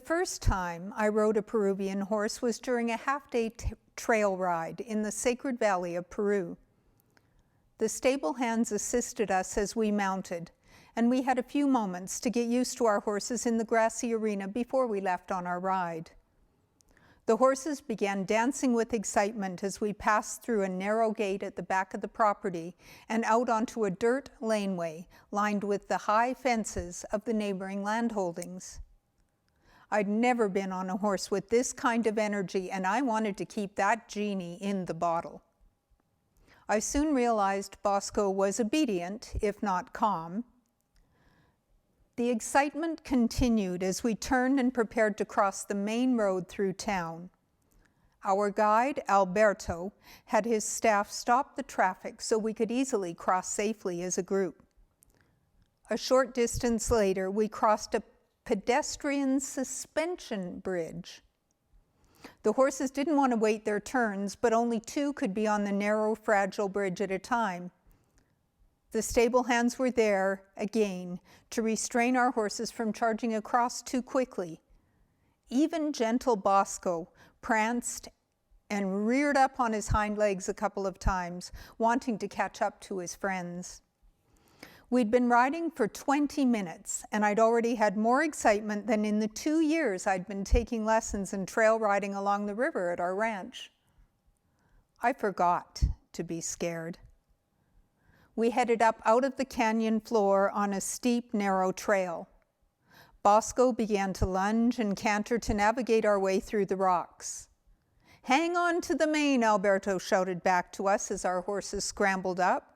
first time I rode a Peruvian horse was during a half-day trail ride in the Sacred Valley of Peru. The stable hands assisted us as we mounted, and we had a few moments to get used to our horses in the grassy arena before we left on our ride. The horses began dancing with excitement as we passed through a narrow gate at the back of the property and out onto a dirt laneway lined with the high fences of the neighboring landholdings. I'd never been on a horse with this kind of energy, and I wanted to keep that genie in the bottle. I soon realized Bosco was obedient, if not calm. The excitement continued as we turned and prepared to cross the main road through town. Our guide, Alberto, had his staff stop the traffic so we could easily cross safely as a group. A short distance later, we crossed a pedestrian suspension bridge. The horses didn't want to wait their turns, but only two could be on the narrow, fragile bridge at a time. The stable hands were there, again, to restrain our horses from charging across too quickly. Even gentle Bosco pranced and reared up on his hind legs a couple of times, wanting to catch up to his friends. We'd been riding for 20 minutes, and I'd already had more excitement than in the 2 years I'd been taking lessons in trail riding along the river at our ranch. I forgot to be scared. We headed up out of the canyon floor on a steep, narrow trail. Bosco began to lunge and canter to navigate our way through the rocks. "Hang on to the mane," Alberto shouted back to us as our horses scrambled up.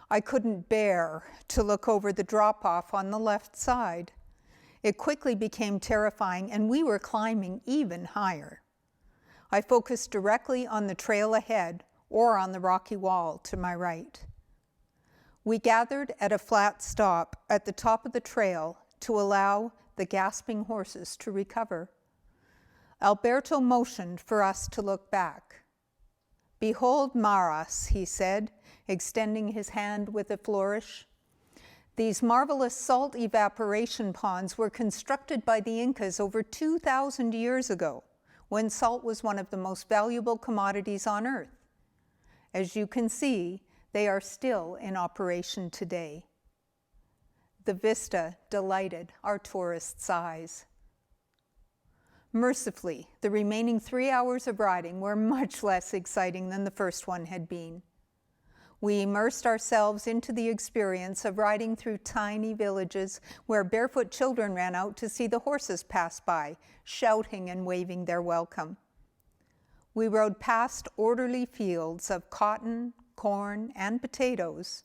I couldn't bear to look over the drop-off on the left side. It quickly became terrifying, and we were climbing even higher. I focused directly on the trail ahead or on the rocky wall to my right. We gathered at a flat stop at the top of the trail to allow the gasping horses to recover. Alberto motioned for us to look back. "Behold Maras," he said, extending his hand with a flourish. These marvelous salt evaporation ponds were constructed by the Incas over 2,000 years ago, when salt was one of the most valuable commodities on earth. As you can see, they are still in operation today. The vista delighted our tourists' eyes. Mercifully, the remaining 3 hours of riding were much less exciting than the first one had been. We immersed ourselves into the experience of riding through tiny villages where barefoot children ran out to see the horses pass by, shouting and waving their welcome. We rode past orderly fields of cotton, corn, and potatoes.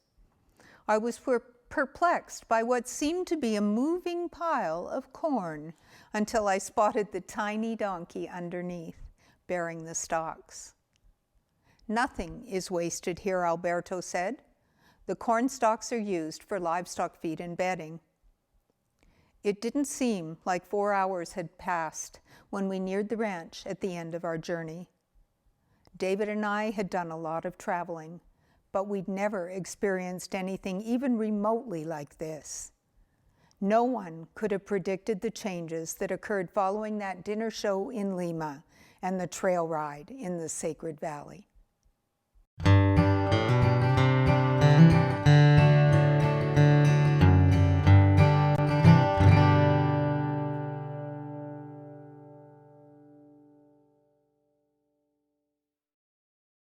I was perplexed by what seemed to be a moving pile of corn until I spotted the tiny donkey underneath, bearing the stalks. "Nothing is wasted here," Alberto said. "The corn stalks are used for livestock feed and bedding." It didn't seem like 4 hours had passed when we neared the ranch at the end of our journey. David and I had done a lot of traveling, but we'd never experienced anything even remotely like this. No one could have predicted the changes that occurred following that dinner show in Lima and the trail ride in the Sacred Valley.